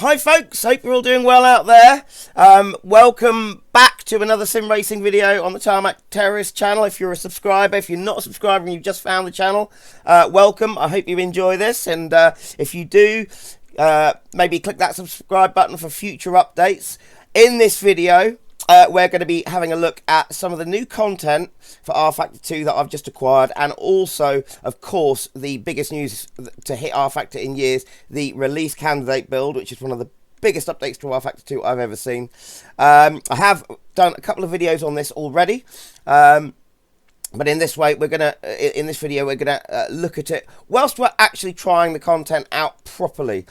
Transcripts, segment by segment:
Hi folks, hope you're all doing well out there. Welcome back to another sim racing video on the Tarmac Terrorist channel. If you're a subscriber, if you're not a subscriber and you've just found the channel, welcome. I hope you enjoy this, and if you do, maybe click that subscribe button for future updates. In this video, we're going to be having a look at some of the new content for Rfactor 2 that I've just acquired, and also, of course, the biggest news to hit Rfactor in years, the release candidate build, which is one of the biggest updates to Rfactor 2 I've ever seen. I have done a couple of videos on this already, but in this way, in this video, we're gonna look at it whilst we're actually trying the content out properly.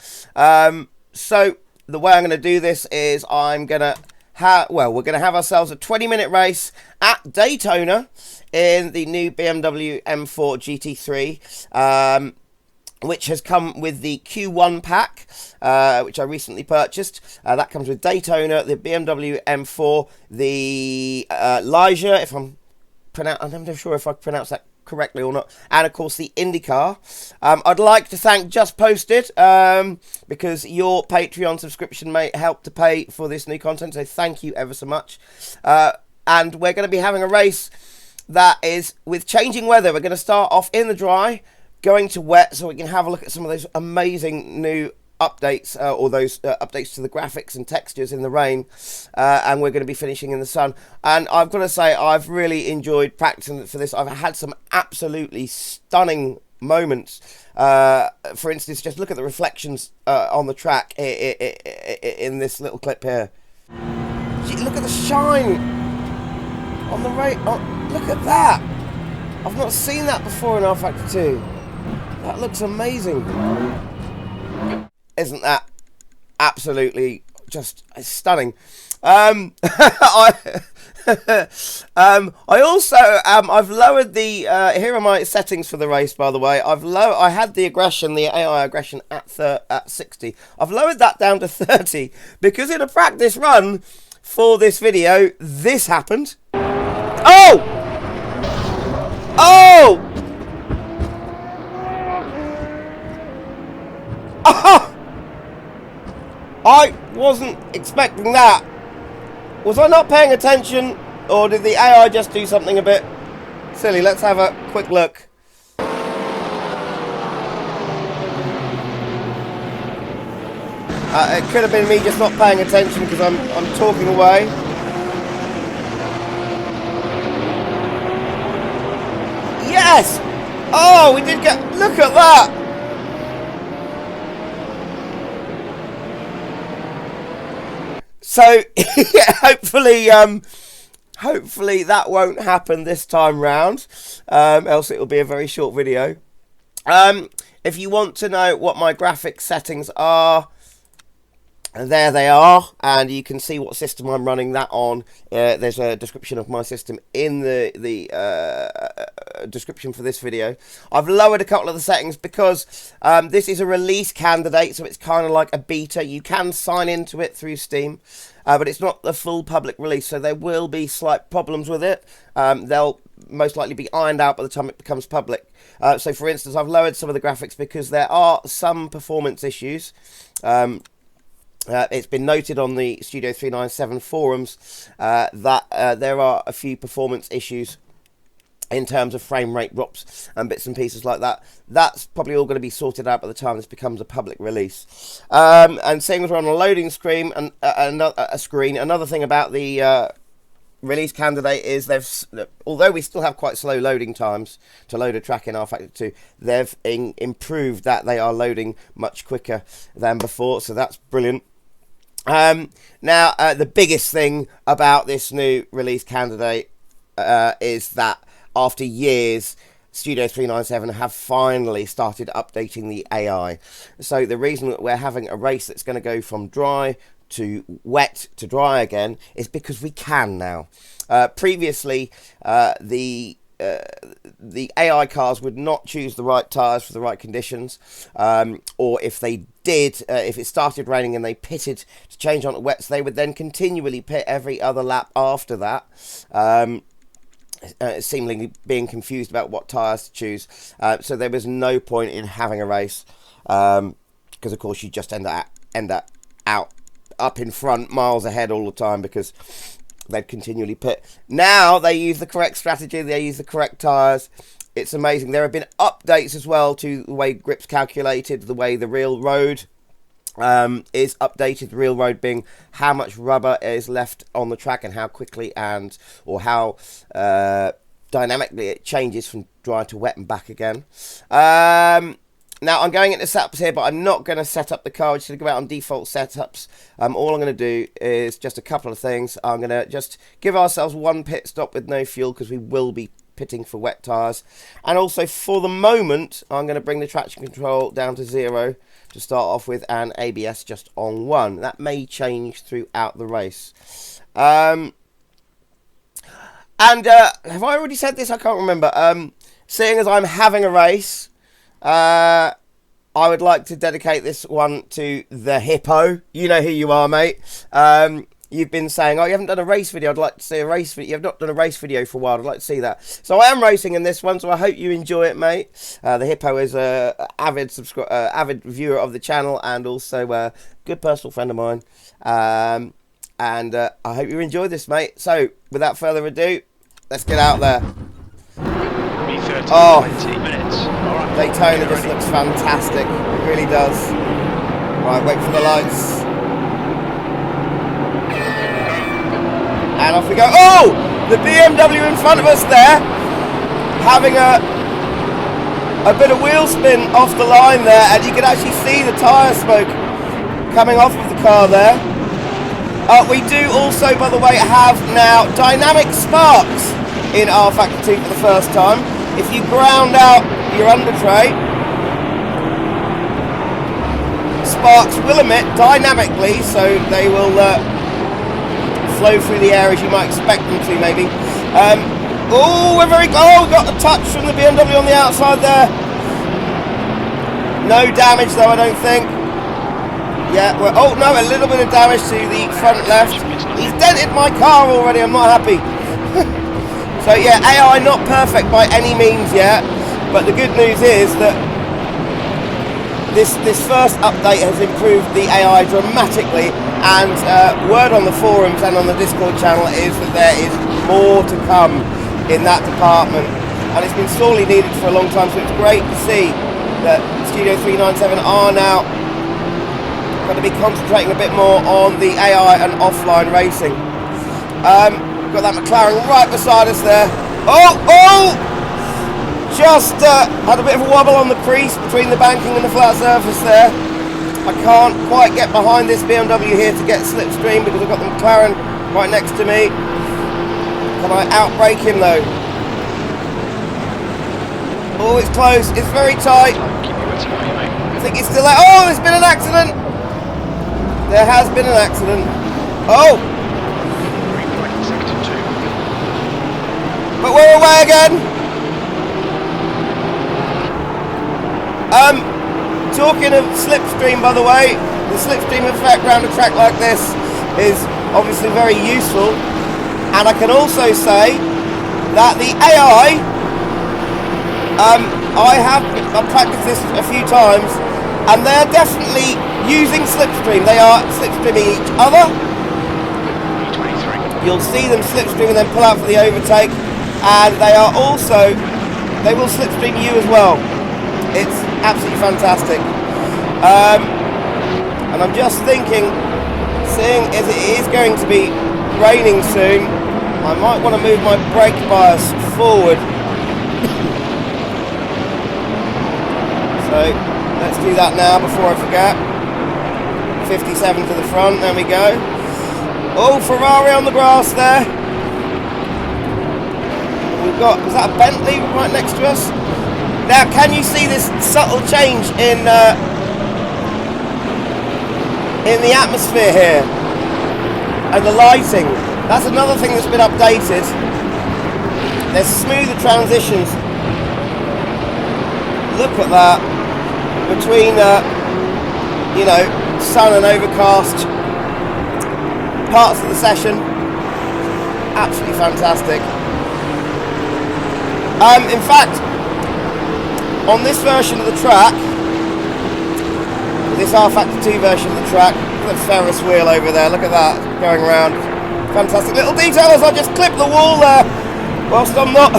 So the way I'm going to do this is we're going to have ourselves a 20-minute race at Daytona in the new BMW M4 GT3, which has come with the Q1 pack, which I recently purchased. That comes with Daytona, the BMW M4, the Liger, I'm not sure if I pronounced that correctly or not, and of course the IndyCar. I'd like to thank Just Posted, because your Patreon subscription may help to pay for this new content, so thank you ever so much. And we're going to be having a race that is with changing weather. We're going to start off in the dry, going to wet, so we can have a look at some of those amazing new updates, or those updates to the graphics and textures in the rain, and we're going to be finishing in the sun. And I've got to say, I've really enjoyed practicing for this. I've had some absolutely stunning moments. For instance, just look at the reflections on the track in this little clip here. Look at the shine on the rain. Oh, look at that. I've not seen that before in Rfactor 2. That looks amazing. Isn't that absolutely just stunning? I also I've lowered the here are my settings for the race, by the way. I had the aggression, the AI aggression at 60. I've lowered that down to 30 because in a practice run for this video, this happened. Oh! I wasn't expecting that. Was I not paying attention, or did the AI just do something a bit silly? Let's have a quick look. It could have been me just not paying attention because I'm talking away. Yes! Oh, we did get... Look at that! So, yeah, hopefully that won't happen this time round, else it will be a very short video. If you want to know what my graphics settings are, there they are, and you can see what system I'm running that on. There's a description of my system in the description for this video. I've lowered a couple of the settings because this is a release candidate, so it's kind of like a beta. You can sign into it through Steam, but it's not the full public release, so there will be slight problems with it. They'll most likely be ironed out by the time it becomes public. So for instance, I've lowered some of the graphics because there are some performance issues. It's been noted on the Studio 397 forums that there are a few performance issues in terms of frame rate drops and bits and pieces like that. That's probably all going to be sorted out by the time this becomes a public release. And seeing as we're on a loading screen, and another thing about the release candidate is although we still have quite slow loading times to load a track in Rfactor 2, they've improved that. They are loading much quicker than before, so that's brilliant. Now, the biggest thing about this new release candidate is that after years, Studio 397 have finally started updating the AI. So the reason that we're having a race that's going to go from dry to wet to dry again is because we can now. Previously, the AI cars would not choose the right tyres for the right conditions, or if they did, if it started raining and they pitted to change onto wets, they would then continually pit every other lap after that, seemingly being confused about what tyres to choose. So there was no point in having a race, because of course you just end up up in front, miles ahead all the time, because they'd continually pit. Now they use the correct strategy, they use the correct tyres. It's amazing. There have been updates as well to the way grip's calculated, the way the real road is updated. The real road being how much rubber is left on the track and how quickly or how dynamically it changes from dry to wet and back again. Now, I'm going into setups here, but I'm not going to set up the car. I'm just going to go out on default setups. All I'm going to do is just a couple of things. I'm going to just give ourselves one pit stop with no fuel, because we will be pitting for wet tyres. And also, for the moment, I'm going to bring the traction control down to 0 to start off with, and ABS just on 1. That may change throughout the race. And have I already said this? I can't remember. Seeing as I'm having a race, I would like to dedicate this one to the Hippo. You know who you are, mate. You've been saying, oh, you haven't done a race video. I'd like to see a race video. You've not done a race video for a while. I'd like to see that. So I am racing in this one, so I hope you enjoy it, mate. The Hippo is an avid viewer of the channel, and also a good personal friend of mine. I hope you enjoy this, mate. So, without further ado, let's get out there. Oh, 20 minutes. Right, Daytona just looks fantastic. It really does. Right, wait for the lights. And off we go. Oh! The BMW in front of us there, having a bit of wheel spin off the line there, and you can actually see the tyre smoke coming off of the car there. We do also, by the way, have now dynamic sparks in Rfactor 2 for the first time. If you ground out your under tray, sparks will emit dynamically, so they will flow through the air as you might expect them to, maybe. Oh, we're very close. We got a touch from the BMW on the outside there. No damage though, I don't think. Yeah, oh no, a little bit of damage to the front left. He's dented my car already, I'm not happy. So yeah, AI not perfect by any means yet, but the good news is that this first update has improved the AI dramatically, and word on the forums and on the Discord channel is that there is more to come in that department, and it's been sorely needed for a long time, so it's great to see that Studio 397 are now going to be concentrating a bit more on the AI and offline racing. Got that McLaren right beside us there. Oh! Just had a bit of a wobble on the crease between the banking and the flat surface there. I can't quite get behind this BMW here to get slipstream because I've got the McLaren right next to me. Can I outbrake him though? Oh, it's close. It's very tight. I think it's still there. Oh, there's been an accident. There has been an accident. Oh! But we're away again. Talking of slipstream, by the way, the slipstream effect around a track like this is obviously very useful. And I can also say that the AI, I've practiced this a few times, and they're definitely using slipstream. They are slipstreaming each other. You'll see them slipstream and then pull out for the overtake. And they will slipstream you as well. It's absolutely fantastic. And I'm just thinking, seeing as it is going to be raining soon, I might want to move my brake bias forward. So let's do that now before I forget. 57 to the front, there we go. Oh, Ferrari on the grass there. We've got, is that a Bentley right next to us? Now, can you see this subtle change in the atmosphere here? And the lighting. That's another thing that's been updated. There's smoother transitions. Look at that. Between, you know, sun and overcast parts of the session. Absolutely fantastic. In fact, on this version of the track, this Rfactor 2 version of the track, at the Ferris wheel over there. Look at that, going around. Fantastic little detail as I just clip the wall there, whilst I'm not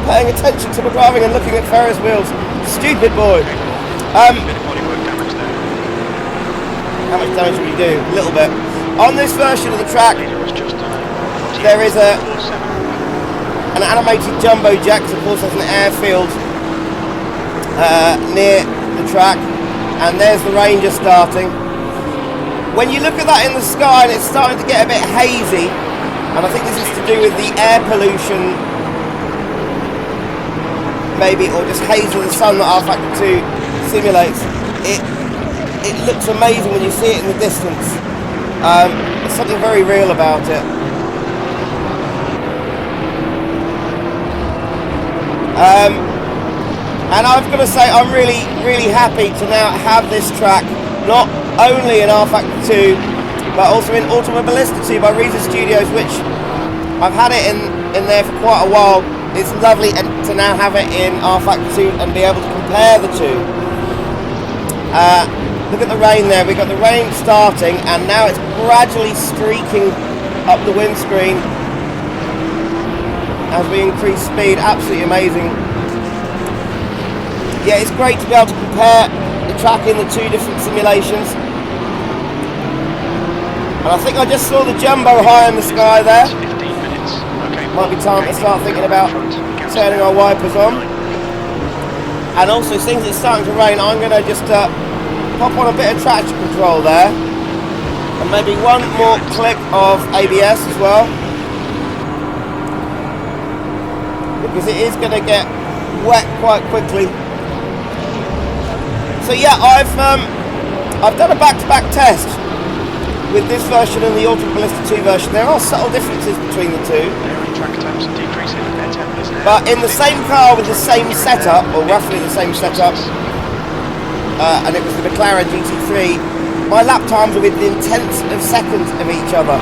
paying attention to my driving and looking at Ferris wheels. Stupid boy. How much damage will you do? A little bit. On this version of the track, there is an animated jumbo jack. Of course, there's an airfield near the track, and there's the Ranger starting. When you look at that in the sky and it's starting to get a bit hazy, and I think this is to do with the air pollution maybe, or just haze of the sun that Rfactor 2 simulates, it looks amazing when you see it in the distance. There's something very real about it. And I've got to say, I'm really happy to now have this track not only in Rfactor 2 but also in Automobilista 2 by Reza Studios, which I've had it in there for quite a while. It's lovely to now have it in Rfactor 2 and be able to compare the two. Look at the rain there. We've got the rain starting and now it's gradually streaking up the windscreen as we increase speed. Absolutely amazing. Yeah, it's great to be able to compare the track in the two different simulations. And I think I just saw the jumbo high in the sky there. Might be time to start thinking about turning our wipers on. And also, since it's starting to rain, I'm going to just pop on a bit of traction control there. And maybe one more click of ABS as well. Because it is going to get wet quite quickly. So yeah, I've done a back-to-back test with this version and the Automobilista 2 version. There are subtle differences between the two. But in the same car with the same setup, or roughly the same setup, and it was the McLaren GT3, my lap times are within tenths of seconds of each other.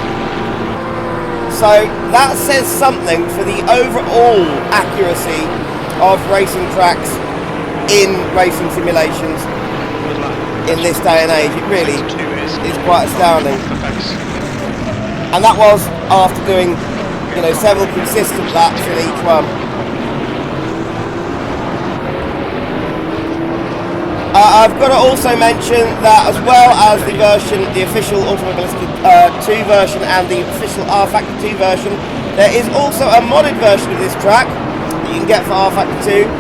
So that says something for the overall accuracy of racing tracks in racing simulations in this day and age. It really is quite astounding. And that was after doing, you know, several consistent laps in each one. I've got to also mention that as well as the version, the official Automobilista 2 version and the official Rfactor 2 version, there is also a modded version of this track that you can get for Rfactor 2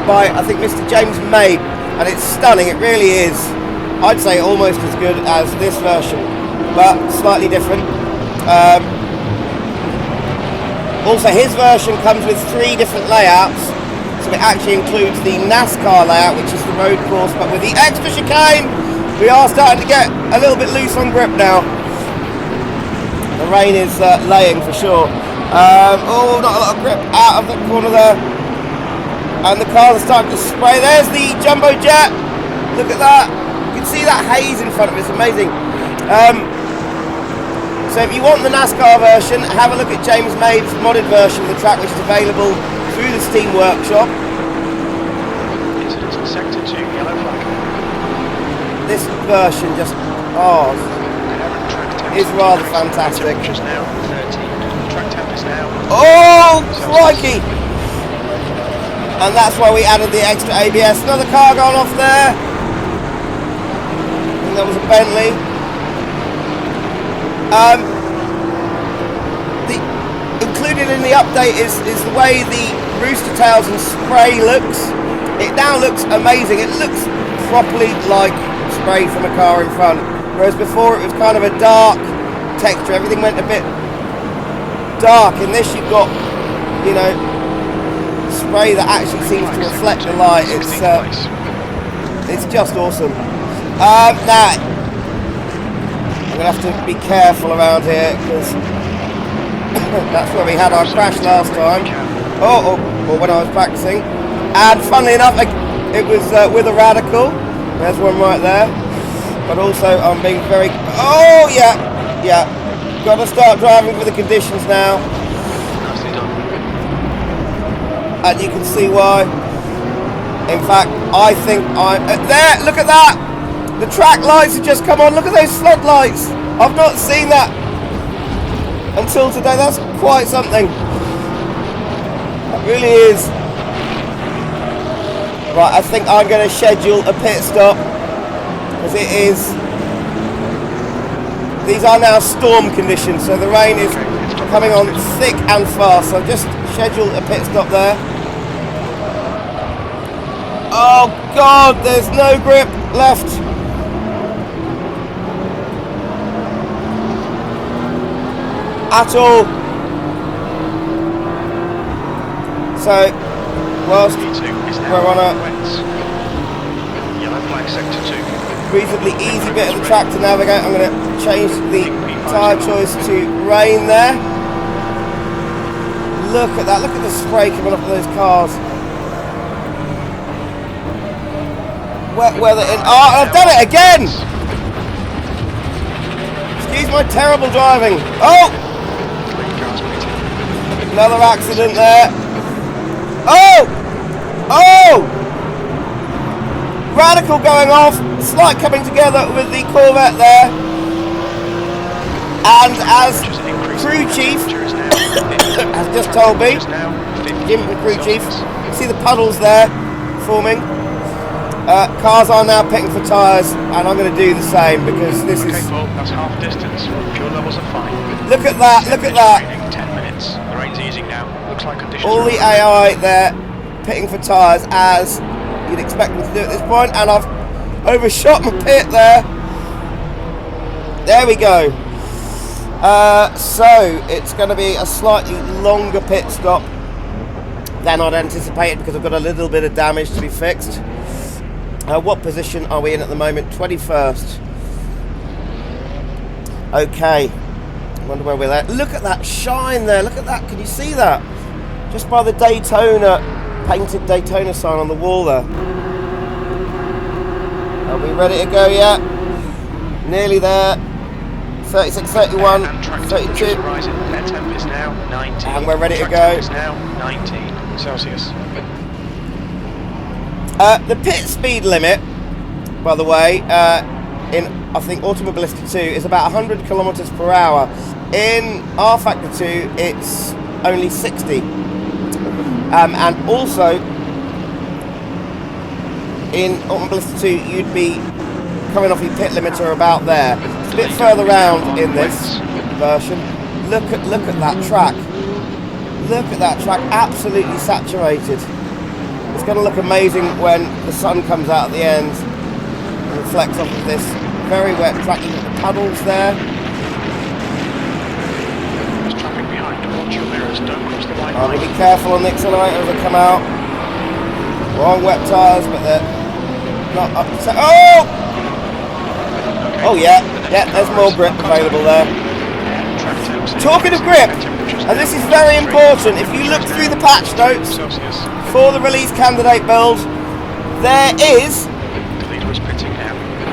by, I think, Mr. James May, and it's stunning. It really is. I'd say almost as good as this version, but slightly different. Also, his version comes with 3 different layouts. So it actually includes the NASCAR layout, which is the road course, but with the extra chicane, we are starting to get a little bit loose on grip now. The rain is laying for sure. Oh, not a lot of grip out of the corner there. And the cars are starting to spray. There's the jumbo jet. Look at that. You can see that haze in front of it. It's amazing. So if you want the NASCAR version, have a look at James May's modded version of the track, which is available through the Steam Workshop. Incidents in Sector 2, yellow flag. This version just, is rather fantastic. Just now 30. Track temp is now. Oh, crikey! And that's why we added the extra ABS. Another car gone off there. I think that was a Bentley. Included in the update is the way the rooster tails and spray looks. It now looks amazing. It looks properly like spray from a car in front, whereas before it was kind of a dark texture. Everything went a bit dark. In this you've got, you know, spray that actually seems to reflect the light. It's just awesome. Now I'm gonna have to be careful around here because that's where we had our crash last time. Or when I was practicing. And funnily enough, it was with a Radical. There's one right there. But also I'm being very... Oh, yeah. Got to start driving for the conditions now. And you can see why. In fact, I think I'm... there, look at that! The track lights have just come on. Look at those floodlights. I've not seen that until today. That's quite something. It really is. Right, I think I'm going to schedule a pit stop, because it is. These are now storm conditions, so the rain is coming on thick and fast. So I've just scheduled a pit stop there. Oh God, there's no grip left. At all. So, whilst we're on a yellow flag sector 2. reasonably easy bit of the track to navigate, I'm going to change the tyre choice to rain there. Look at that, look at the spray coming off of those cars. Wet weather in. Oh, I've done it again! Excuse my terrible driving. Oh! Another accident there. Oh! Oh! Radical going off. Slight coming together with the Corvette there. And as crew chief has just told me, Jim, the crew chief, see the puddles there forming. Cars are now picking for tyres, and I'm going to do the same, because this is. Paul, that's half distance. Fuel levels are fine. Look at that! Look at that! 10 minutes. The rain's easing now. Looks like conditions. All the AI there pitting for tyres, as you'd expect them to do at this point, and I've overshot my pit there. There we go. So it's going to be a slightly longer pit stop than I'd anticipated, because I've got a little bit of damage to be fixed. What position are we in at the moment? 21st. Okay. I wonder where we're at. Look at that shine there. Look at that. Can you see that? Just by the Daytona, painted Daytona sign on the wall there. Are we ready to go yet? Nearly there. 36, 31, 32. And we're ready to go. It's now 19 Celsius. The pit speed limit, by the way, in I think Automobilista 2 is about 100 kilometers per hour. In Rfactor 2, it's only 60. And also, in Automobilista 2, you'd be coming off your pit limiter about there. It's a bit further round in this version. Look at that track. Look at that track, absolutely saturated. It's going to look amazing when the sun comes out at the end and reflects off of this very wet track. You got the puddles there. There's traffic behind. Watch your mirrors. Don't cross the white line. Be careful on the accelerators as they come out. Wrong wet tyres, but they're not up to. Oh! Oh yeah, there's more grip available there. Talking of grip, and this is very important, if you look through the patch notes for the release candidate build, there is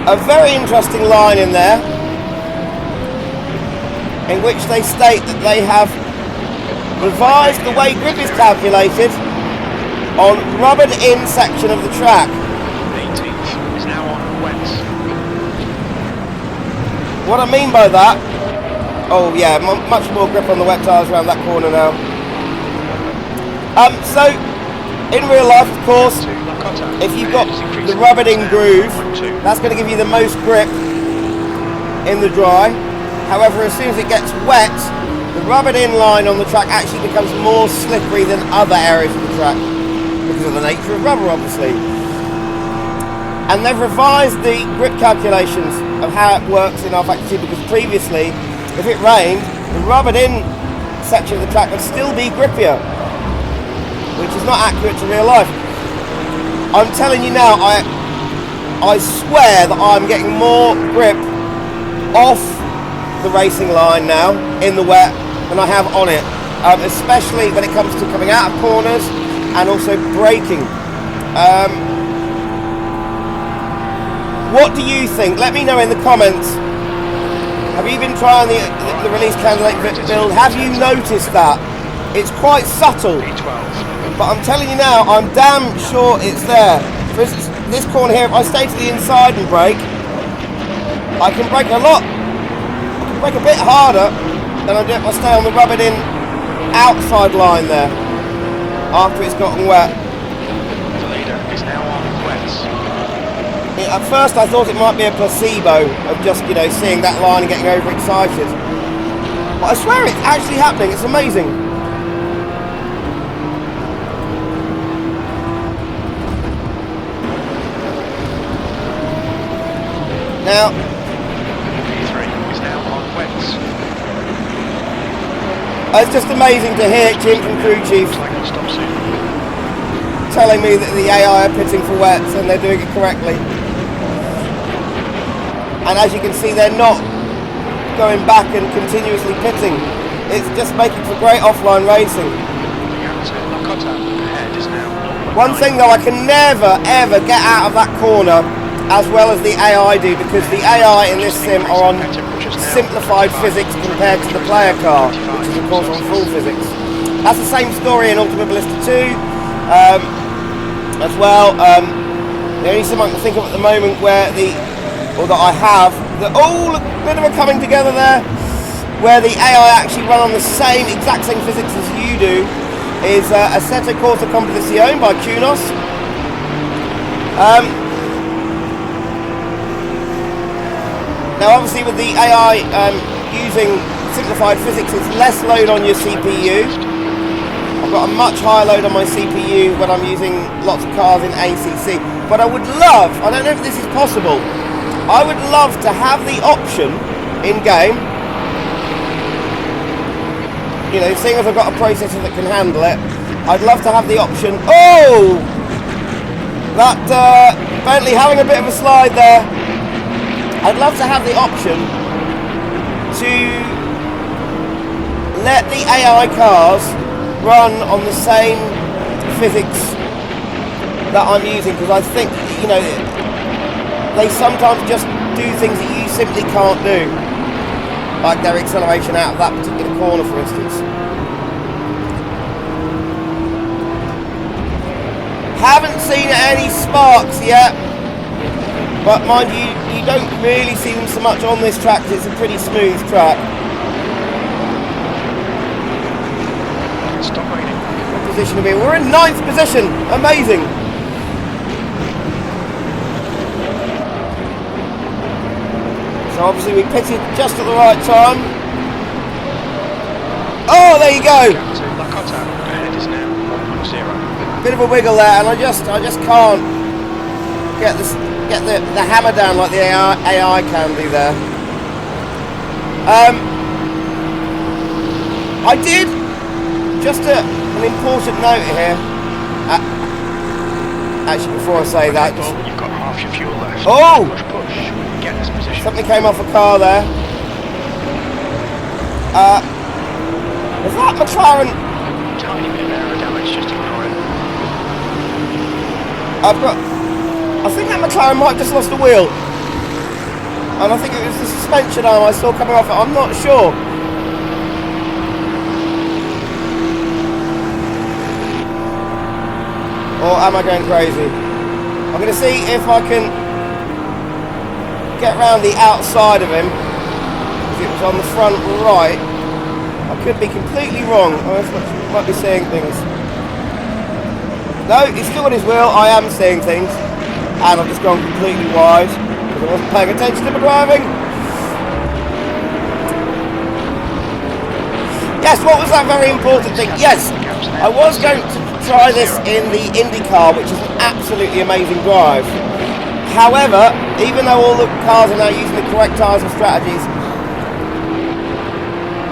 a very interesting line in there in which they state that they have revised the way grip is calculated on rubbered in section of the track. 18th is now on wets. What I mean by that, oh yeah, much more grip on the wet tyres around that corner now. So, in real life, of course, if you've got the rubbered in groove, that's going to give you the most grip in the dry. However, as soon as it gets wet, the rubbered in line on the track actually becomes more slippery than other areas of the track, because of the nature of rubber, obviously. And they've revised the grip calculations of how it works in Rfactor 2, because previously, if it rained, the rubbered in section of the track would still be grippier, which is not accurate to real life. I'm telling you now, I swear that I'm getting more grip off the racing line now in the wet than I have on it, especially when it comes to coming out of corners and also braking. What do you think? Let me know in the comments. Have you been trying the release candidate build? Have you noticed that? It's quite subtle, but I'm telling you now, I'm damn sure it's there. For instance, this corner here, if I stay to the inside and brake, I can brake a lot. I can brake a bit harder than I do if I stay on the rubbing in outside line there after it's gotten wet. The leader is now on wets. At first I thought it might be a placebo of just, you know, seeing that line and getting overexcited. But I swear it's actually happening, it's amazing. Now, P3 is now on wets. it's just amazing to hear Jim from Crew Chief Looks like it'll stop soon. telling me that the AI are pitting for wets and they're doing it correctly. And as you can see, they're not going back and continuously pitting. It's just making for great offline racing. Ahead is now One thing though, I can never ever get out of that corner as well as the AI do, because the AI in this sim are on simplified physics compared to the player car, which is of course on full physics. That's the same story in Automobilista 2 as well. The only sim I can think of at the moment where that I have, they're all a bit of a coming together there, where the AI actually run on the exact same physics as you do, is Assetto Corsa Competizione by Kunos. Now obviously with the AI using simplified physics, it's less load on your CPU. I've got a much higher load on my CPU when I'm using lots of cars in ACC. But I would love, I don't know if this is possible, I would love to have the option in game, you know, seeing as I've got a processor that can handle it, I'd love to have the option. Oh! That Bentley having a bit of a slide there. I'd love to have the option to let the AI cars run on the same physics that I'm using, because I think, you know, they sometimes just do things that you simply can't do, like their acceleration out of that particular corner, for instance. Haven't seen any sparks yet, but mind you, you don't really see them so much on this track because it's a pretty smooth track. Stop raining. What position are we in? We're in 9th position. Amazing. So obviously we pitted just at the right time. Oh, there you go. Ahead is now 1.0. Bit of a wiggle there, and I just can't get the hammer down like the AI can do there. I did just an important note here. Actually, before I say that, Well, you've got half your fuel left. Oh! Push. Get this position. Something came off a car there. Was that McLaren? Tiny bit of aero damage, just ignore it. I think that McLaren might have just lost a wheel. And I think it was the suspension arm I saw coming off it. I'm not sure. Or am I going crazy? I'm going to see if I can get round the outside of him. Because it was on the front right. I could be completely wrong. I might be seeing things. No, he's still on his wheel. I am seeing things. And I've just gone completely wide because I wasn't paying attention to my driving. Yes, what was that very important thing? Yes, I was going to try this in the IndyCar, which is an absolutely amazing drive. However, even though all the cars are now using the correct tyres and strategies,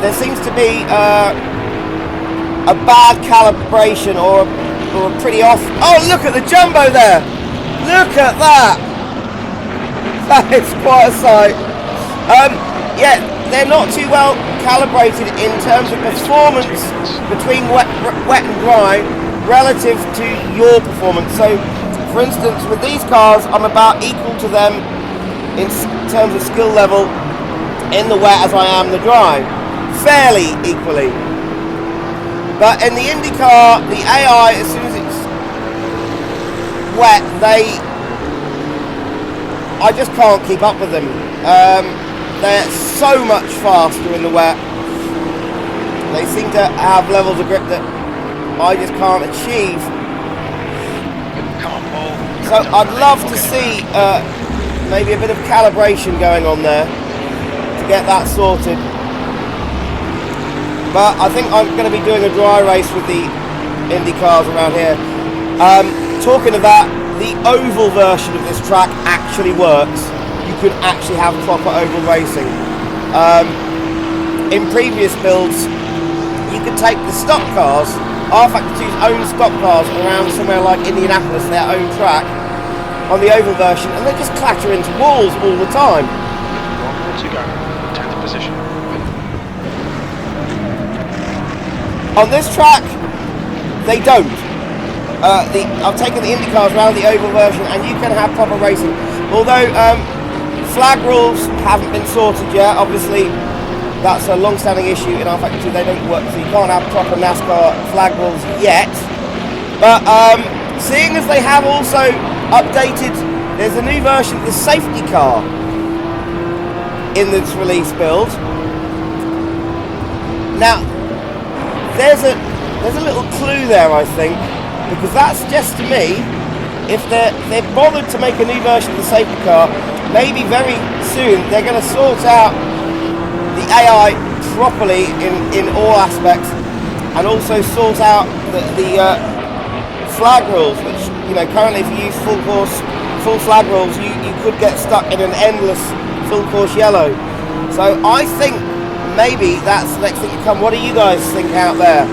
there seems to be a bad calibration or a pretty off. Oh, look at the jumbo there! Look at that! That is quite a sight. Yeah, they're not too well calibrated in terms of performance between wet and dry relative to your performance. So, for instance, with these cars, I'm about equal to them in terms of skill level in the wet as I am the dry. Fairly equally. But in the IndyCar, the AI, as soon as it's wet, I just can't keep up with them. They're so much faster in the wet. They seem to have levels of grip that I just can't achieve. Come on, Paul. So I'd love to see maybe a bit of calibration going on there to get that sorted. But I think I'm going to be doing a dry race with the Indy cars around here. Talking of that, the oval version of this track actually works. You could actually have proper oval racing. In previous builds, you could take the stock cars, Rfactor 2's own stock cars, around somewhere like Indianapolis, their own track, on the oval version, and they just clatter into walls all the time. 1 more to go. 10th position. On this track, they don't. I've taken the Indy cars around the oval version, and you can have proper racing. Although flag rules haven't been sorted yet, obviously that's a long-standing issue in Rfactor 2. They don't work, so you can't have proper NASCAR flag rules yet. But seeing as they have also updated, there's a new version of the safety car in this release build. Now, there's a little clue there, I think, because that suggests to me, if they're bothered to make a new version of the safety car, maybe very soon they're going to sort out the AI properly in all aspects, and also sort out the flag rules, which, you know, currently if you use full flag rules, you could get stuck in an endless full course yellow. So I think maybe that's the next thing to come. What do you guys think out there?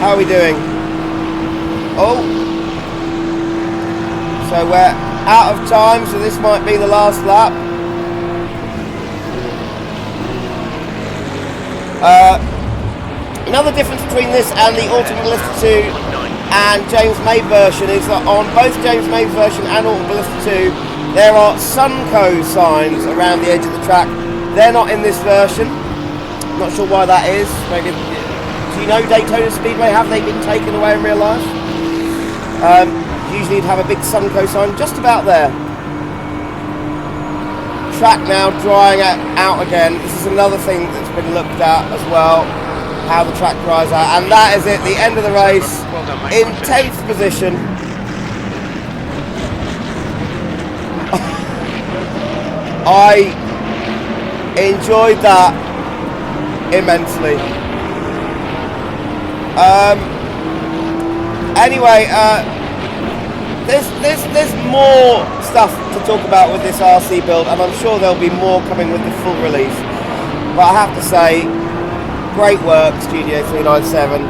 How are we doing? Oh, so we're out of time, so this might be the last lap. Another difference between this and the Autumn Ballista 2 and James May version is that on both James May version and Autumn Ballista 2, there are Sunco signs around the edge of the track. They're not in this version. I'm not sure why that is. Maybe, do you know Daytona Speedway? Have they been taken away in real life? Usually you'd have a big Sunco sign just about there. Track now drying out again. This is another thing that's been looked at as well, how the track dries out. And that is it, the end of the race. Well done, mate. In 10th position. I enjoyed that immensely. Anyway, there's more stuff to talk about with this RC build, and I'm sure there'll be more coming with the full release. But I have to say, great work, Studio 397.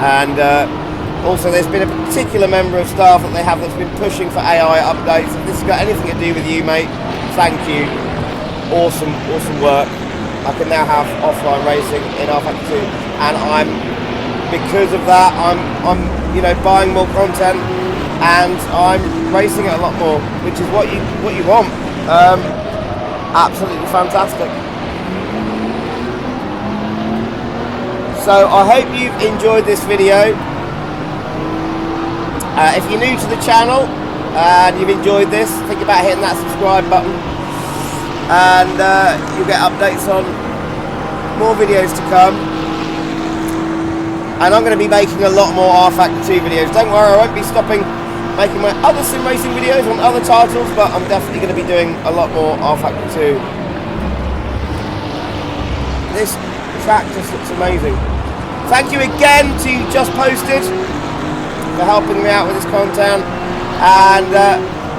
And also there's been a particular member of staff that they have that's been pushing for AI updates. If this has got anything to do with you, mate, thank you. Awesome work. I can now have offline racing in Rfactor 2, and because of that, I'm you know, buying more content, and I'm racing it a lot more, which is what you want. Absolutely fantastic. So I hope you've enjoyed this video. If you're new to the channel and you've enjoyed this, think about hitting that subscribe button, and you'll get updates on more videos to come. And I'm going to be making a lot more Rfactor 2 videos. Don't worry, I won't be stopping making my other sim racing videos on other titles, but I'm definitely going to be doing a lot more Rfactor 2. This track just looks amazing. Thank you again to Just Posted for helping me out with this content. And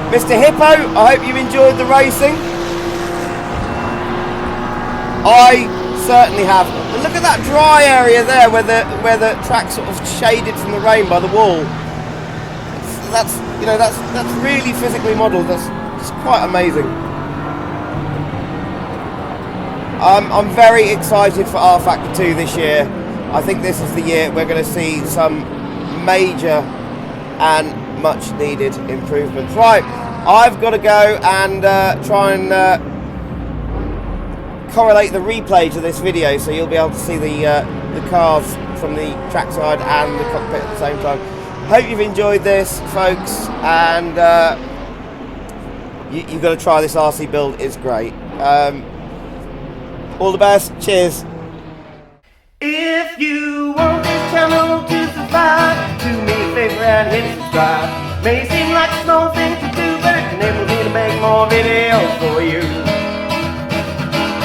Mr. Hippo, I hope you enjoyed the racing. I certainly have. And look at that dry area there where the track's sort of shaded from the rain by the wall. That's really physically modelled. That's just quite amazing. I'm very excited for Rfactor 2 this year. I think this is the year we're going to see some major and much needed improvements. Right, I've got to go and try and correlate the replay to this video, so you'll be able to see the cars from the trackside and the cockpit at the same time. Hope you've enjoyed this, folks, and you've got to try this RC build. It's great. All the best. Cheers. If you want this channel to survive, do me a favor and hit subscribe. May seem like a small thing to do, but it enables me to make more videos for you.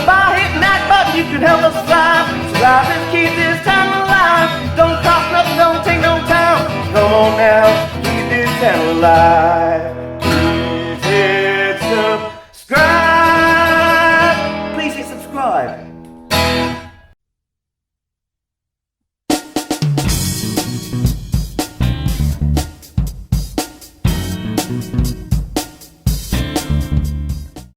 By hitting that button, you can help us thrive. Subscribe and keep this channel alive. Don't cost nothing, don't take no time. Come on now, keep this channel alive.